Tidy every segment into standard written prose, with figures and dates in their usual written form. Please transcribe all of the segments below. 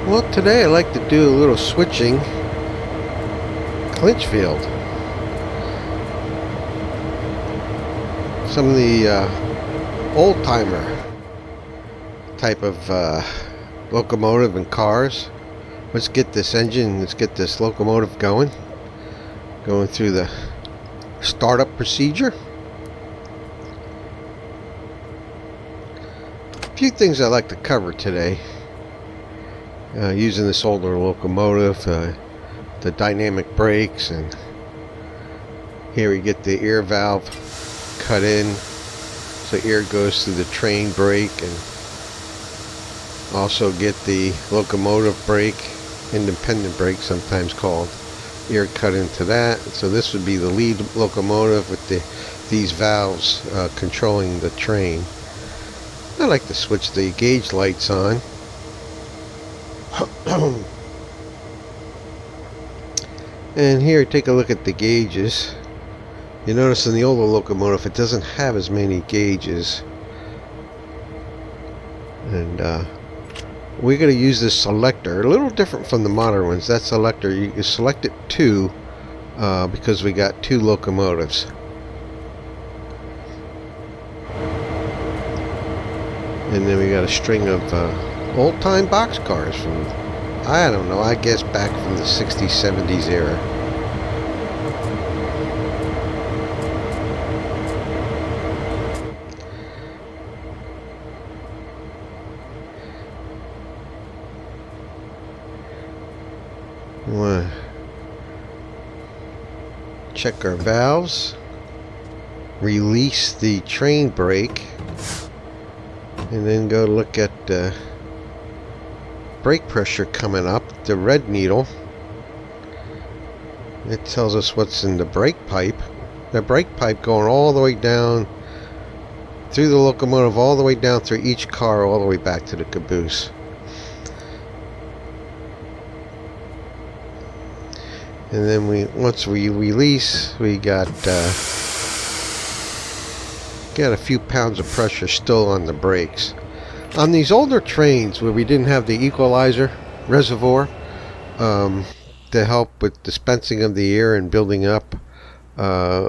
Well, today I'd like to do a little switching. Clinchfield. Some of the old-timer type of locomotive and cars. Let's get this engine, let's get this locomotive going through the startup procedure. A few things I'd like to cover today. Using this older locomotive, the dynamic brakes, and here we get the air valve cut in so air goes through the train brake, and also get the locomotive brake, independent brake sometimes called, air cut into that. So this would be the lead locomotive with these valves controlling the train. I like to switch the gauge lights on. And here, take a look at the gauges. You notice in the older locomotive it doesn't have as many gauges, and we're going to use this selector, a little different from the modern ones. That selector, you select it two because we got two locomotives. And then we got a string of old-time boxcars from, I don't know, I guess back from the 60s, 70s era. We want to check our valves, release the train brake, and then go look at the brake pressure coming up, the red needle. It tells us what's in the brake pipe. The brake pipe going all the way down through the locomotive, all the way down through each car, all the way back to the caboose. And then once we release, we got a few pounds of pressure still on the brakes. On these older trains where we didn't have the equalizer reservoir to help with dispensing of the air and building up,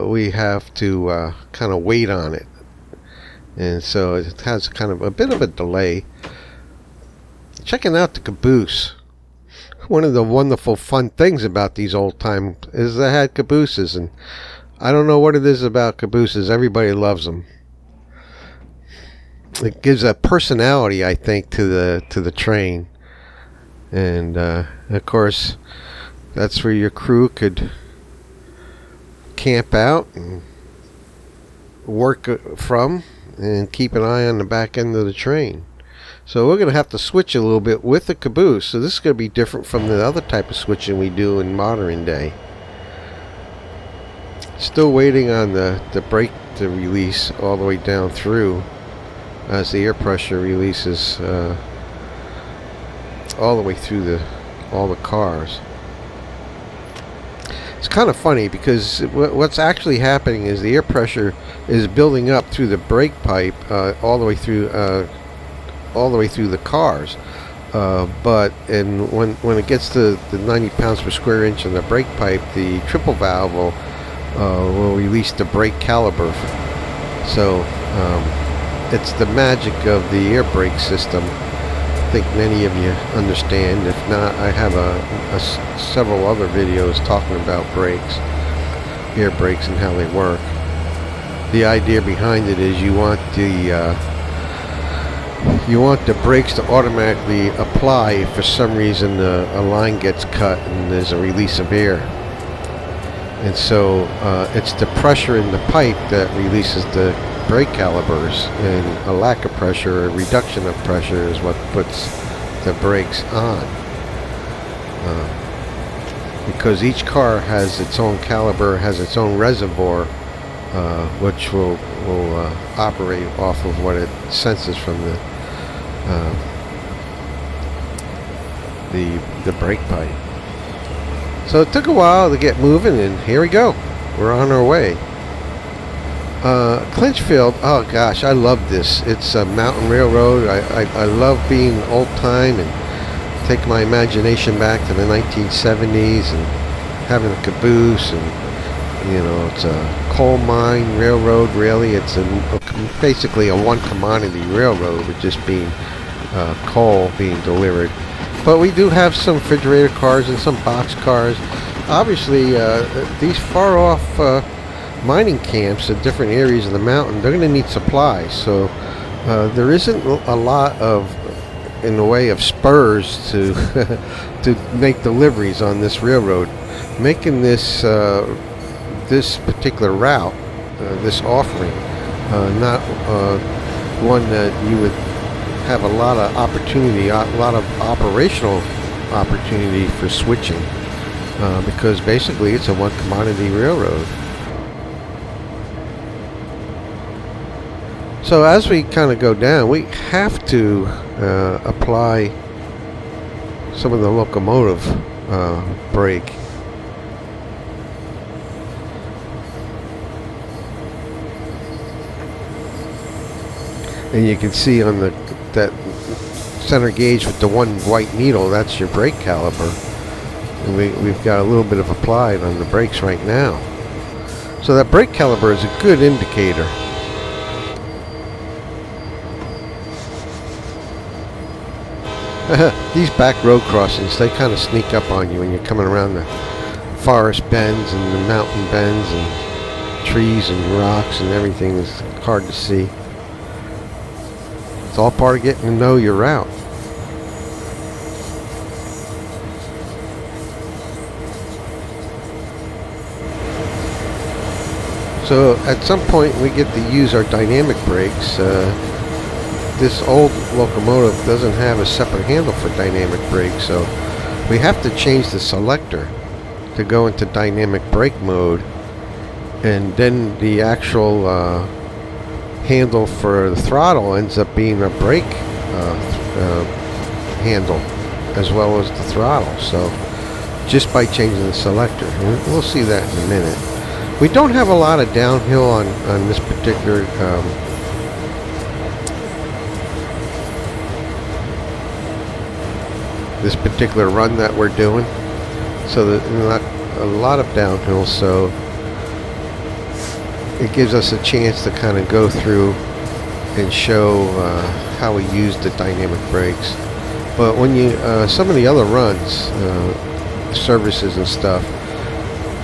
we have to kind of wait on it, and so it has kind of a bit of a delay. Checking out the caboose. One of the wonderful fun things about these old time is they had cabooses, and I don't know what it is about cabooses. Everybody loves them. It gives a personality, I think, to the train, and of course, that's where your crew could camp out and work from, and keep an eye on the back end of the train. So we're going to have to switch a little bit with the caboose. So this is going to be different from the other type of switching we do in modern day. Still waiting on the brake to release all the way down through as the air pressure releases all the way through all the cars. It's kind of funny because what's actually happening is the air pressure is building up through the brake pipe all the way through the cars, but when it gets to the 90 pounds per square inch on the brake pipe, the triple valve will release the brake caliber. So it's the magic of the air brake system. I think many of you understand. If not, I have several other videos talking about brakes, air brakes, and how they work. The idea behind it is you want the brakes to automatically apply if for some reason a line gets cut and there's a release of air. And so it's the pressure in the pipe that releases the brake calibers, and a lack of pressure, a reduction of pressure, is what puts the brakes on. Because each car has its own caliber, has its own reservoir, which will operate off of what it senses from the brake pipe. So it took a while to get moving, and here we go. We're on our way. Clinchfield, oh gosh, I love this. It's a mountain railroad. I love being old time and take my imagination back to the 1970s and having a caboose, and it's a coal mine railroad. Really, it's basically a one commodity railroad with just being coal being delivered. But we do have some refrigerator cars and some box cars. Obviously, these far off mining camps in different areas of the mountain, they're going to need supplies. So there isn't a lot in the way of spurs to to make deliveries on this railroad. Making this particular route, this offering, not one that you would have a lot of opportunity, a lot of operational opportunity for switching, because basically it's a one commodity railroad. So as we kind of go down, we have to apply some of the locomotive brake. And you can see on that center gauge with the one white needle, that's your brake caliper. And we've got a little bit of applied on the brakes right now. So that brake caliper is a good indicator. These back road crossings, they kind of sneak up on you when you're coming around the forest bends and the mountain bends and trees and rocks and everything is hard to see. It's all part of getting to know your route. So at some point we get to use our dynamic brakes. This old locomotive doesn't have a separate handle for dynamic brakes, so we have to change the selector to go into dynamic brake mode, and then the actual handle for the throttle ends up being a brake handle as well as the throttle. So just by changing the selector, we'll see that in a minute. We don't have a lot of downhill on this particular run that we're doing, so there's not a lot of downhill, so it gives us a chance to kind of go through and show how we use the dynamic brakes. But when you some of the other runs, services and stuff,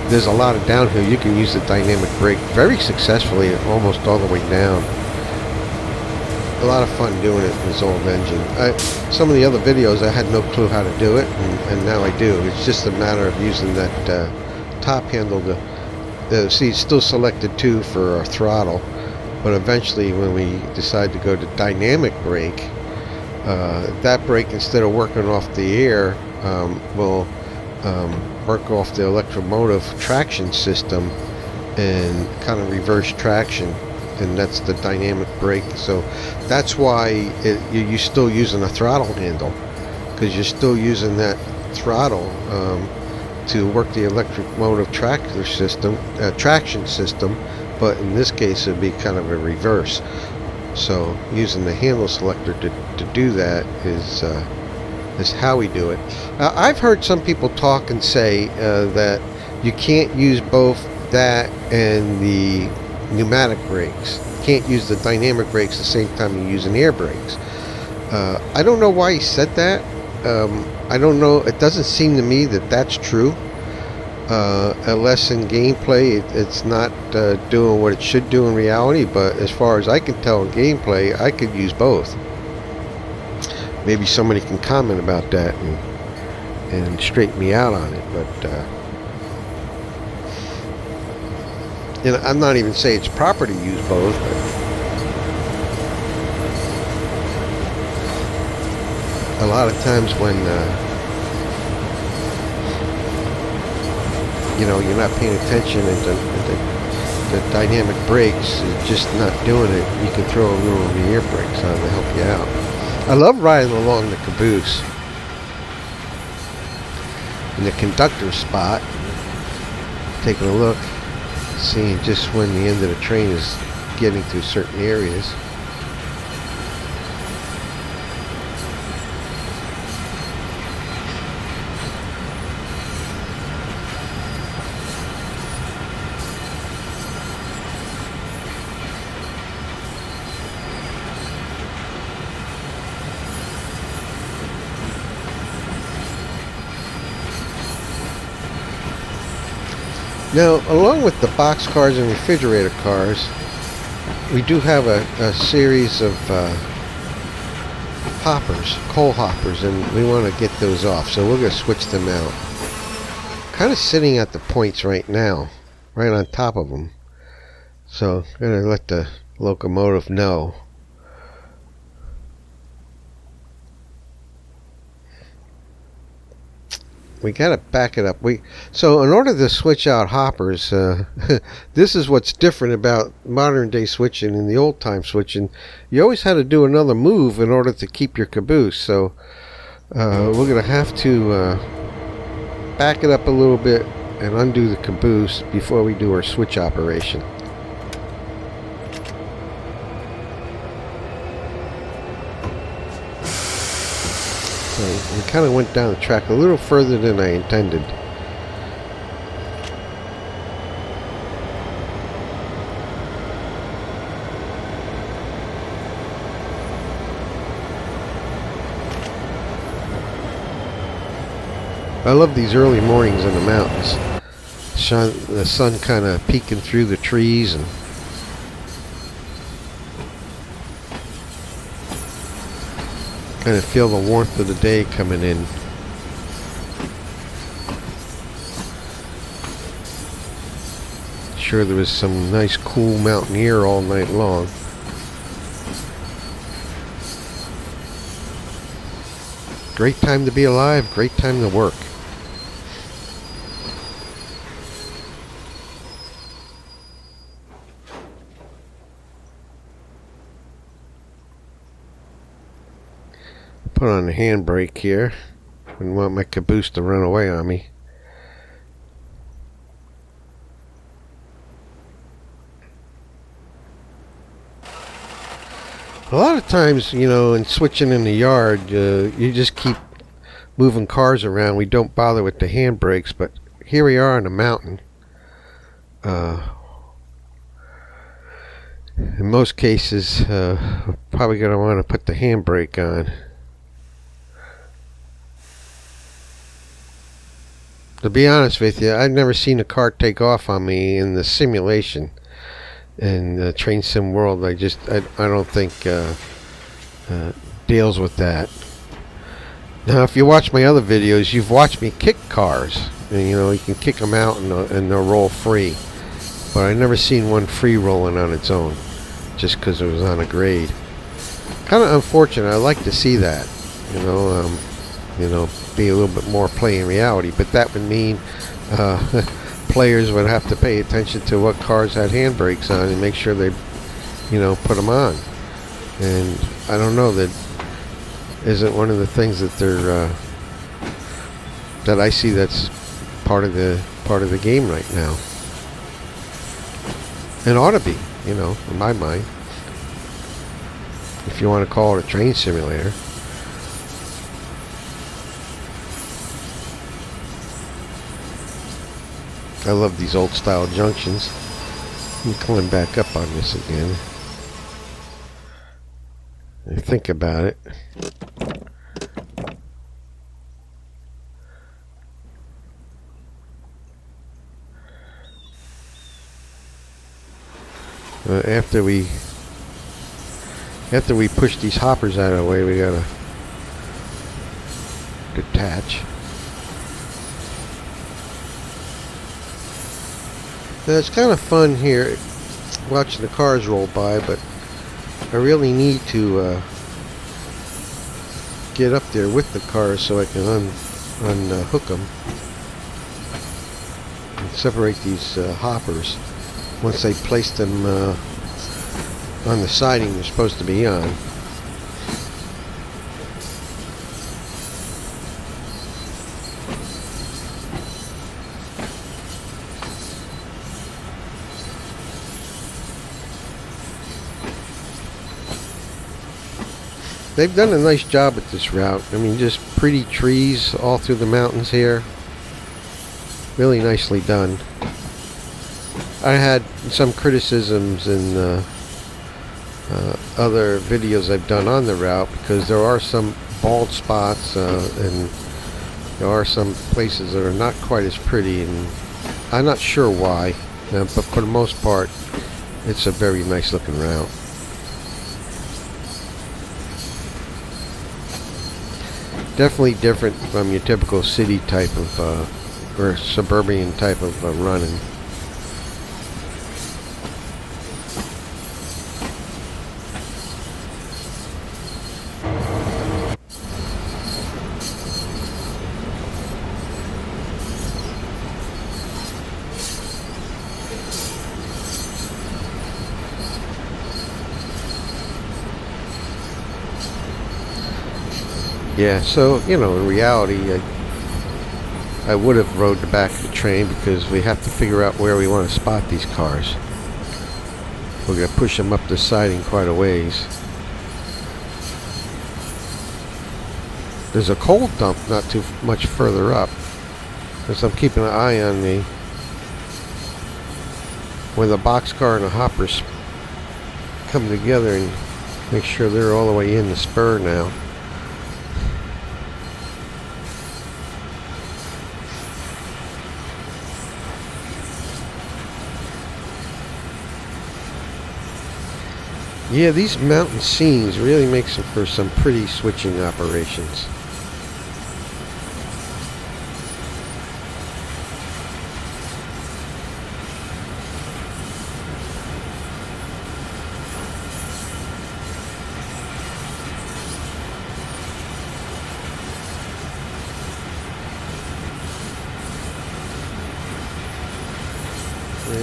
there's a lot of downhill. You can use the dynamic brake very successfully almost all the way down. A lot of fun doing it in this old engine. Some of the other videos I had no clue how to do it, and now I do. It's just a matter of using that top handle to see, it's still selected 2 for our throttle, but eventually when we decide to go to dynamic brake, that brake, instead of working off the air, will work off the electromotive traction system and kind of reverse traction, and that's the dynamic brake. So that's why you're still using a throttle handle, because you're still using that throttle to work the electromotive traction system, but in this case it would be kind of a reverse. So using the handle selector to do that is how we do it. I've heard some people talk and say that you can't use both that and the pneumatic brakes. You can't use the dynamic brakes at the same time you're using air brakes. I don't know why he said that. I don't know. It doesn't seem to me that that's true. Unless in gameplay it's not doing what it should do in reality. But as far as I can tell in gameplay, I could use both. Maybe somebody can comment about that and straighten me out on it. But I'm not even saying it's proper to use both. But a lot of times when you're not paying attention and the dynamic brakes is just not doing it, you can throw a little of the air brakes on to help you out. I love riding along the caboose in the conductor spot, taking a look, seeing just when the end of the train is getting through certain areas. Now, along with the box cars and refrigerator cars, we do have a series of hoppers, coal hoppers, and we want to get those off, so we're going to switch them out. Kind of sitting at the points right now, right on top of them, so I'm going to let the locomotive know. We gotta back it up. So in order to switch out hoppers, this is what's different about modern day switching and the old time switching. You always had to do another move in order to keep your caboose. So we're gonna have to back it up a little bit and undo the caboose before we do our switch operation. So we kind of went down the track a little further than I intended. I love these early mornings in the mountains. The sun kind of peeking through the trees and kind of feel the warmth of the day coming in. Sure, there was some nice cool mountain air all night long. Great time to be alive, great time to work. Put on the handbrake here. Wouldn't want my caboose to run away on me. A lot of times, you know, in switching in the yard, you just keep moving cars around. We don't bother with the handbrakes, but here we are on a mountain. In most cases, probably going to want to put the handbrake on. To be honest with you, I've never seen a car take off on me in the simulation. In the train sim world, I don't think deals with that. Now, if you watch my other videos, you've watched me kick cars. And, you know, you can kick them out and they'll roll free. But I've never seen one free rolling on its own, just because it was on a grade. Kind of unfortunate. I like to see that. You know, be a little bit more play in reality, but that would mean players would have to pay attention to what cars had handbrakes on and make sure they, you know, put them on. And I don't know, that isn't one of the things that they're that I see that's part of the game right now. It ought to be, you know, in my mind, if you want to call it a train simulator. I love these old style junctions. I'm coming back up on this again. I think about it. After we push these hoppers out of the way, we gotta detach. Now, it's kind of fun here watching the cars roll by, but I really need to get up there with the cars so I can unhook them and separate these hoppers once I place them on the siding they're supposed to be on. They've done a nice job at this route. I mean, just pretty trees all through the mountains here. Really nicely done. I had some criticisms in other videos I've done on the route because there are some bald spots and there are some places that are not quite as pretty, and I'm not sure why, but for the most part, it's a very nice looking route. Definitely different from your typical city type of or suburban type of running. Yeah, so, in reality, I would have rode the back of the train because we have to figure out where we want to spot these cars. We're going to push them up the siding quite a ways. There's a coal dump not too much further up, because I'm keeping an eye on when the boxcar and the hoppers come together and make sure they're all the way in the spur now. Yeah, these mountain scenes really makes for some pretty switching operations.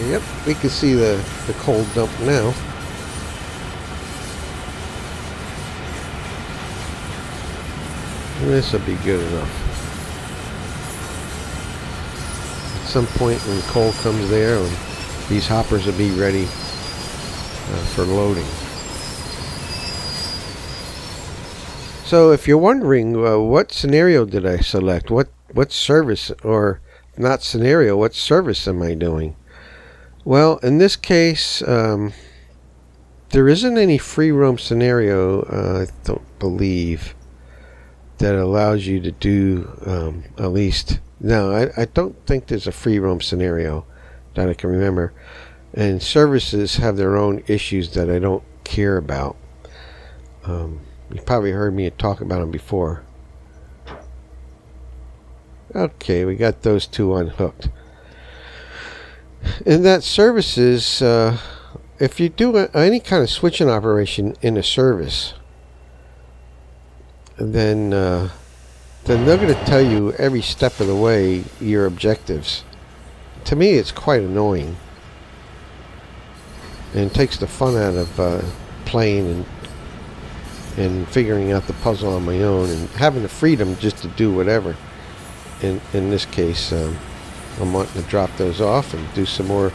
Yep, we can see the coal dump now. This will be good enough. At some point when coal comes there, these hoppers will be ready for loading. So if you're wondering what scenario did I select, what service, or not scenario, what service am I doing? Well, in this case, there isn't any free roam scenario, I don't believe, that allows you to do at least. No, I don't think there's a free roam scenario that I can remember. And services have their own issues that I don't care about. You probably heard me talk about them before. Okay, we got those two unhooked. In that services, if you do any kind of switching operation in a service, then they're going to tell you every step of the way your objectives. To me, it's quite annoying, and it takes the fun out of playing and figuring out the puzzle on my own and having the freedom just to do whatever. In this case, I'm wanting to drop those off and do some more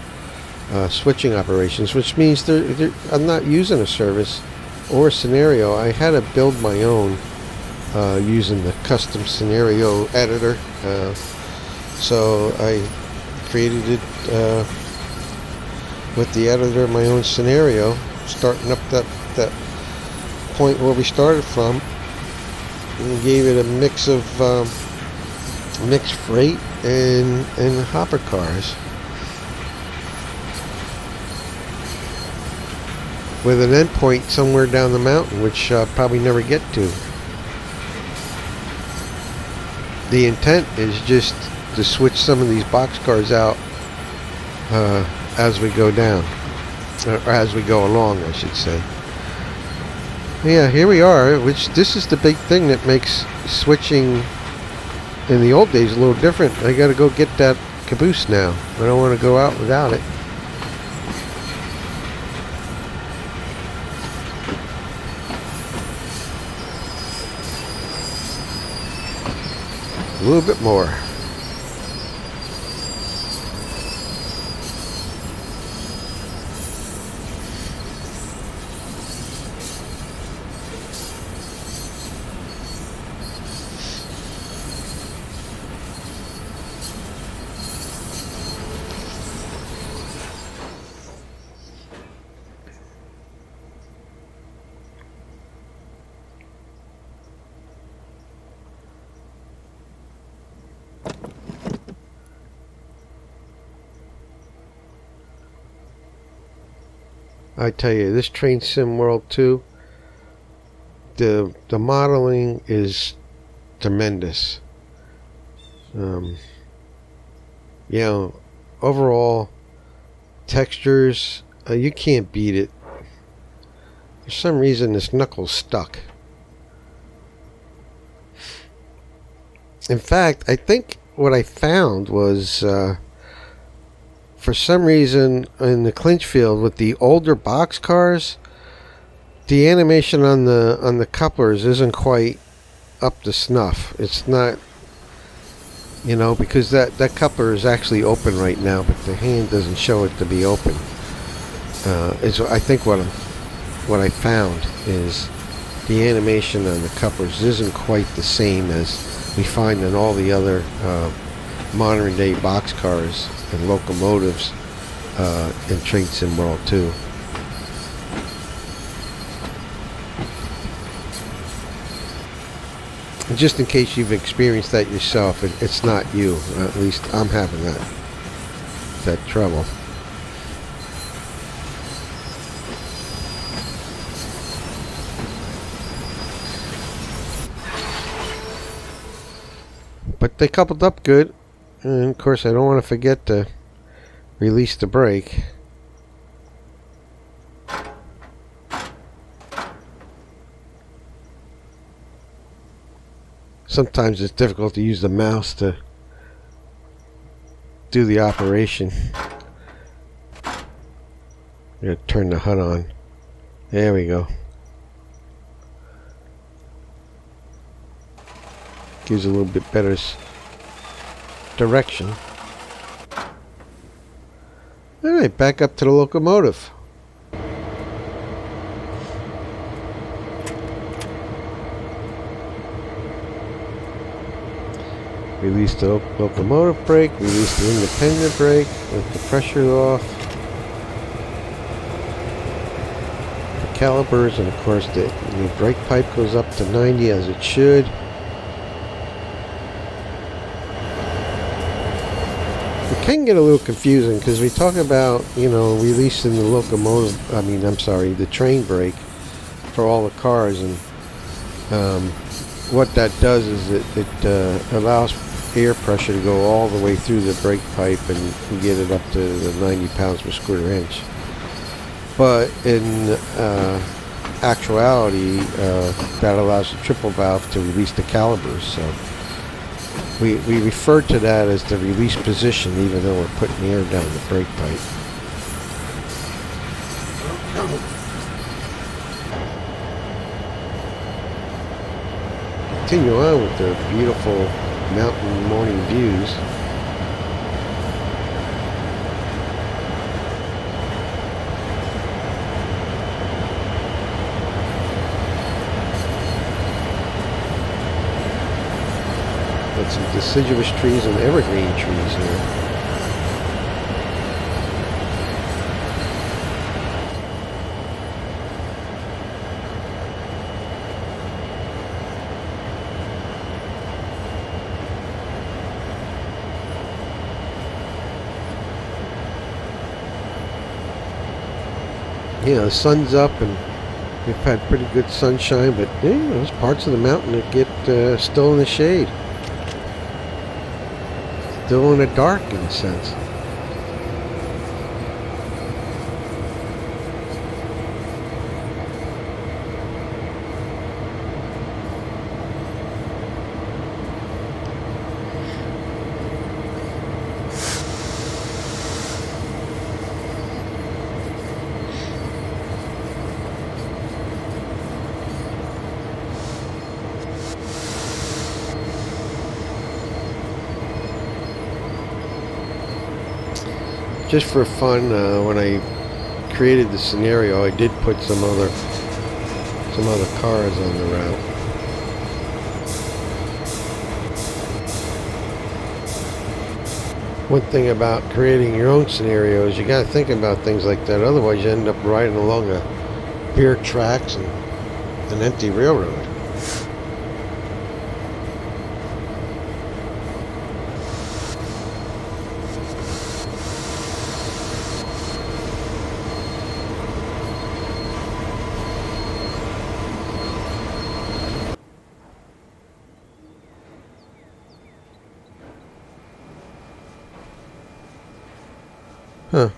switching operations, which means I'm not using a service or a scenario. I had to build my own using the custom scenario editor. So I created it with the editor of my own scenario, starting up that point where we started from, and gave it a mix of mixed freight and hopper cars, with an endpoint somewhere down the mountain, which I'll probably never get to. The intent is just to switch some of these boxcars out as we go down, or as we go along, I should say. Yeah, here we are, which this is the big thing that makes switching in the old days a little different. I gotta go get that caboose now. I don't want to go out without it. A little bit more. I tell you, this Train Sim World 2, the modeling is tremendous. You know, overall textures, you can't beat it. For some reason, this knuckle's stuck. In fact, I think what I found was, for some reason, in the Clinchfield with the older boxcars, the animation on the couplers isn't quite up to snuff. It's not, because that coupler is actually open right now, but the hand doesn't show it to be open. I think what I found is the animation on the couplers isn't quite the same as we find in all the other modern day boxcars and locomotives in Train Sim World 2. And just in case you've experienced that yourself, it's not you. At least I'm having that trouble. But they coupled up good. And of course, I don't want to forget to release the brake. Sometimes it's difficult to use the mouse to do the operation. I'm going to turn the HUD on. There we go. Gives a little bit better direction. Alright, back up to the locomotive. Release the locomotive brake, release the independent brake, let the pressure off. The calipers, and of course the brake pipe goes up to 90 as it should. It can get a little confusing because we talk about, releasing the the train brake for all the cars, and what that does is it allows air pressure to go all the way through the brake pipe and get it up to the 90 pounds per square inch. But in actuality, that allows the triple valve to release the calipers. So we refer to that as the release position, even though we're putting air down the brake pipe. Continue on with the beautiful mountain morning views. Got some deciduous trees and evergreen trees here. The sun's up and we've had pretty good sunshine, but there's parts of the mountain that get still in the shade. Still in the dark, in a sense. Just for fun, when I created the scenario, I did put some other cars on the route. One thing about creating your own scenario is you got to think about things like that. Otherwise, you end up riding along bare tracks and an empty railroad. Huh.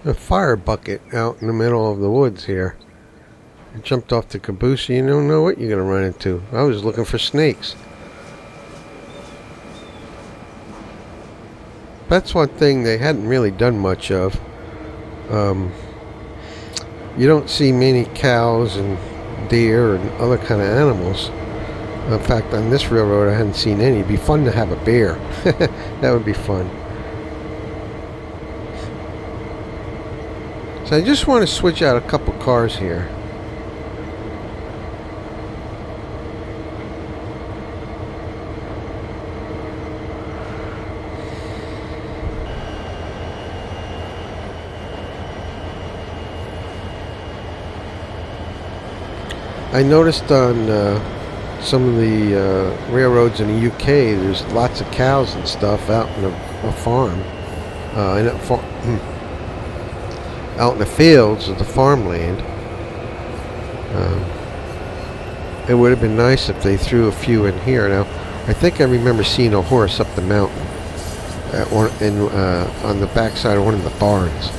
A fire bucket out in the middle of the woods here. I jumped off the caboose. You don't know what you're going to run into. I was looking for snakes. That's one thing they hadn't really done much of. You don't see many cows and deer and other kind of animals. In fact, on this railroad I hadn't seen any. It'd be fun to have a bear. That would be fun. So I just want to switch out a couple cars here. I noticed on some of the railroads in the UK, there's lots of cows and stuff out in a farm, out in the fields of the farmland. It would have been nice if they threw a few in here. Now, I think I remember seeing a horse up the mountain on the backside of one of the barns.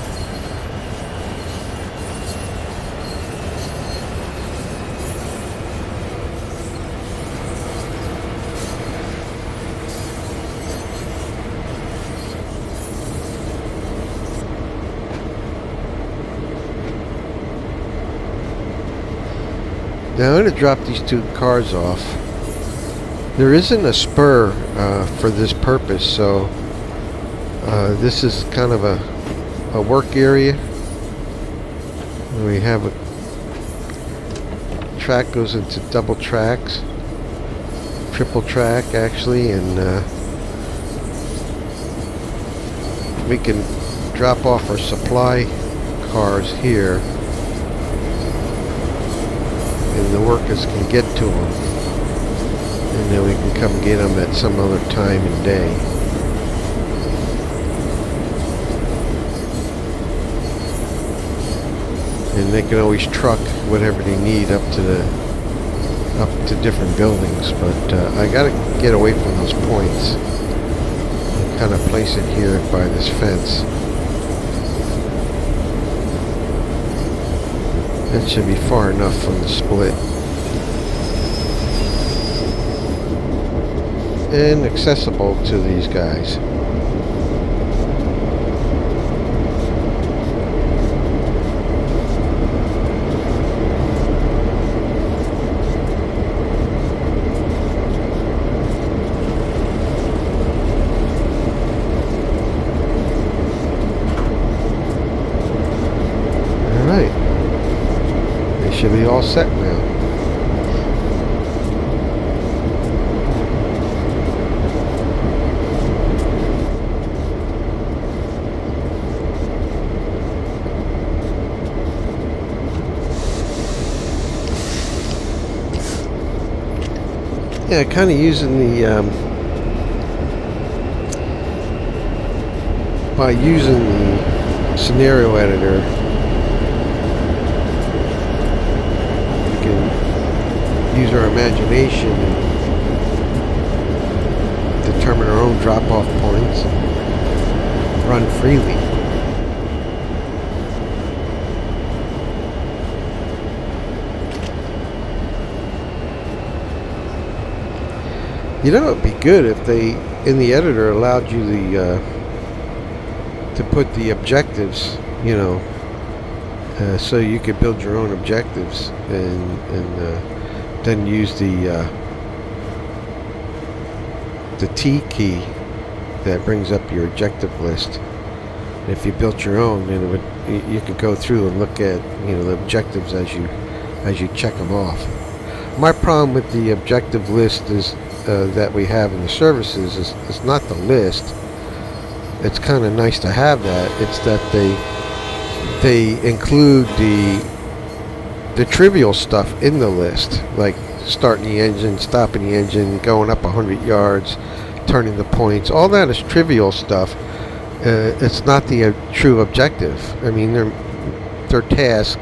Now I'm going to drop these two cars off. There isn't a spur for this purpose, so this is kind of a work area. We have a track goes into double tracks, triple track actually, and we can drop off our supply cars here. And the workers can get to them, and then we can come get them at some other time and day. And they can always truck whatever they need up to different buildings. But I got to get away from those points and kind of place it here by this fence. That should be far enough from the split. And accessible to these guys. Should be all set now. Yeah, kind of using by using the scenario editor, use our imagination and determine our own drop-off points and run freely. You know, it'd be good if they, in the editor, allowed you to put the objectives, you know, so you could build your own objectives and then use the T key that brings up your objective list. And if you built your own, then you could go through and look at, you know, the objectives as you check them off. My problem with the objective list is that we have in the services is not the list. It's kind of nice to have that. It's that they include the trivial stuff in the list, like starting the engine, stopping the engine, going up 100 yards, turning the points. All that is trivial stuff. It's not the true objective. I mean, they're tasks,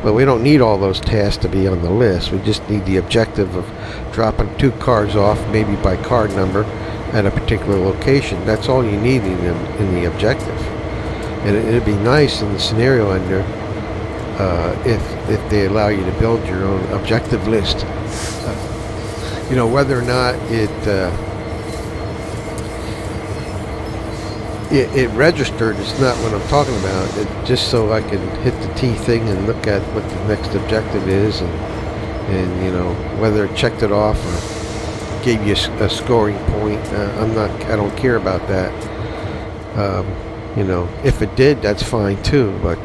but we don't need all those tasks to be on the list. We just need the objective of dropping two cars off, maybe by car number, at a particular location. That's all you need in the objective. And it'd be nice in the scenario under if they allow you to build your own objective list. Whether or not it registered is not what I'm talking about. Just so I can hit the T thing and look at what the next objective is, and whether it checked it off or gave you a scoring point. I don't care about that. If it did, that's fine too. But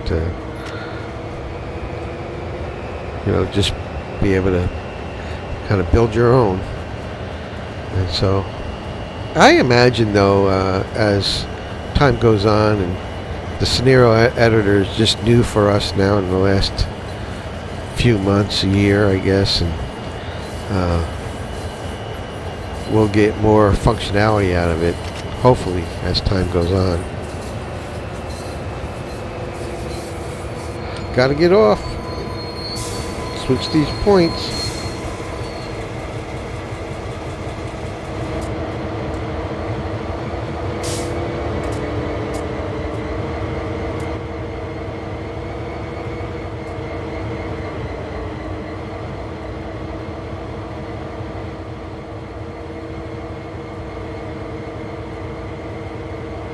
just be able to kind of build your own. And so I imagine, though, as time goes on, and the scenario editor is just new for us now in the last few months, a year, I guess, and we'll get more functionality out of it, hopefully, as time goes on. Gotta get off. Switch these points.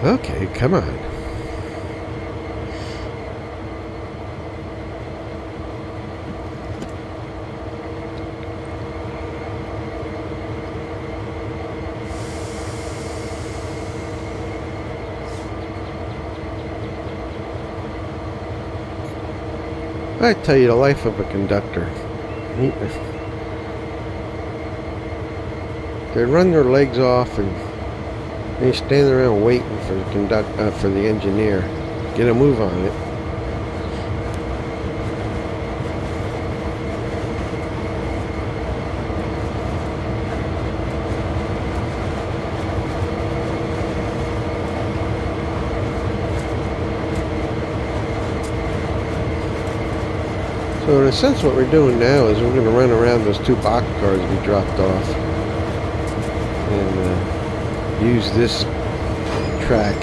Okay, come on. I tell you, the life of a conductor. They run their legs off and they stand around waiting for the engineer. Get a move on it. So in a sense, what we're doing now is we're going to run around those two boxcars we dropped off and use this track.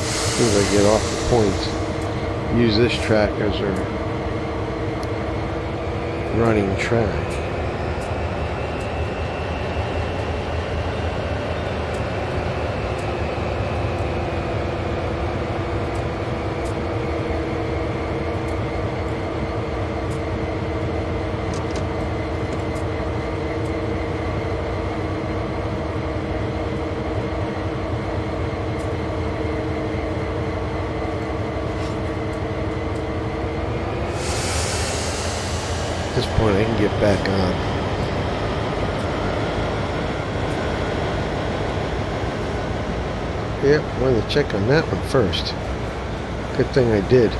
As soon as I get off the points, use this track as our running track. At this point, I can get back on. Yep, wanted to check on that one first. Good thing I did.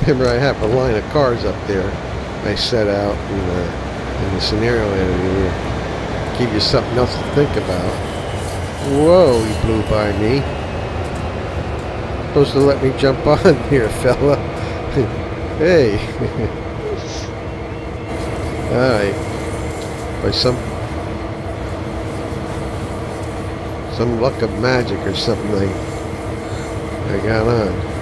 Remember, I have a line of cars up there I set out in the scenario editor. Give you something else to think about. Whoa, he blew by me. Supposed to let me jump on here, fella. Hey. Alright. By some luck of magic or something, I got on.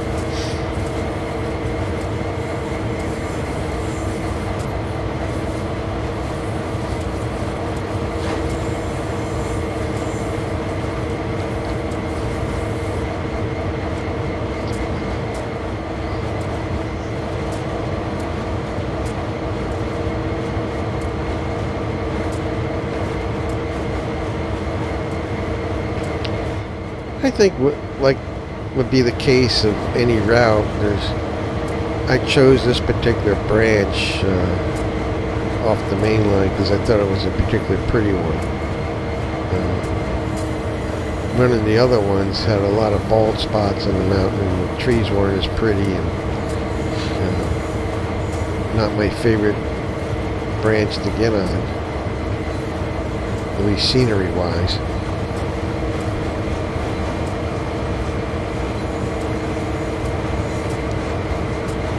I think like would be the case of any route. I chose this particular branch off the main line because I thought it was a particularly pretty one. One of the other ones had a lot of bald spots on the mountain, and the trees weren't as pretty, and not my favorite branch to get on, at least scenery-wise.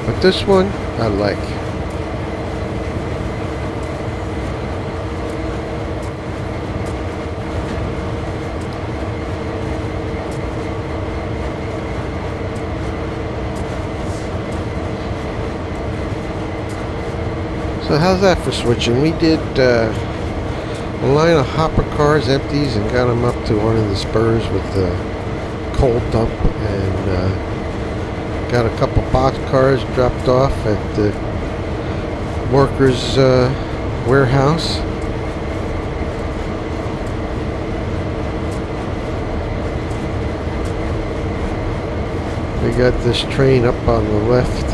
But this one, I like. So how's that for switching? We did a line of hopper cars, empties, and got them up to one of the spurs with the coal dump, and got a couple box cars dropped off at the workers' warehouse. We got this train up on the left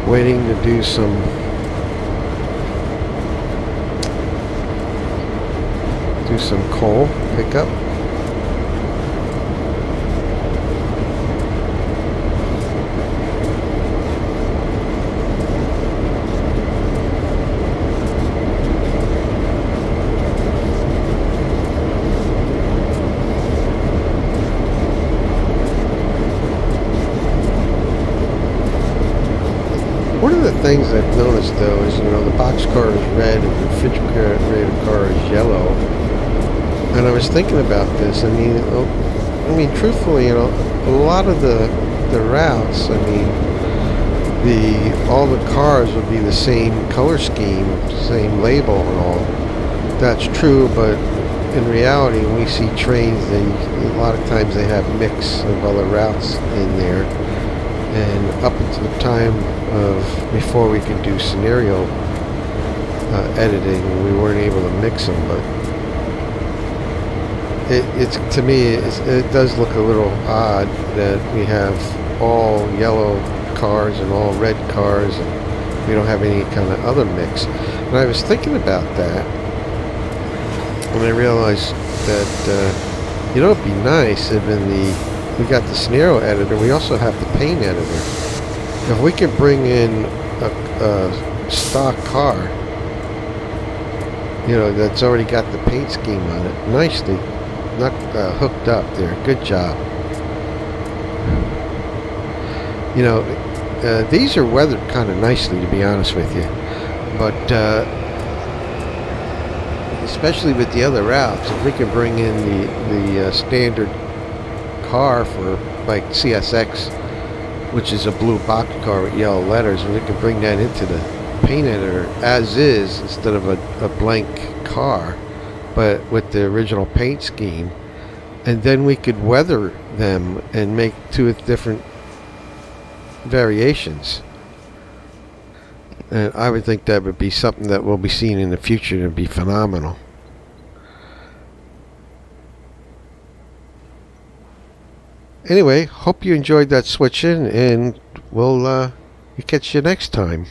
waiting to do some coal pickup. One of the things I've noticed though is, the box car is red and the refrigerator car is yellow. And I was thinking about this. I mean, truthfully, a lot of the routes, all the cars would be the same color scheme, same label and all. That's true, but in reality, when we see trains, a lot of times they have mix of other routes in there. And up until the time of before we could do scenario editing, we weren't able to mix them, but to me it does look a little odd that we have all yellow cars and all red cars, and we don't have any kind of other mix. And I was thinking about that, and I realized that it'd be nice if we got the scenario editor, we also have the paint editor. If we could bring in a stock car, that's already got the paint scheme on it, nicely hooked up there. Good job. These are weathered kind of nicely, to be honest with you. But especially with the other routes, if we could bring in the standard car for like CSX, which is a blue box car with yellow letters, and we could bring that into the paint editor as is instead of a blank car, but with the original paint scheme, and then we could weather them and make two different variations. And I would think that would be something that we'll be seeing in the future. It'd be phenomenal. Anyway, hope you enjoyed that switch in, and we'll catch you next time.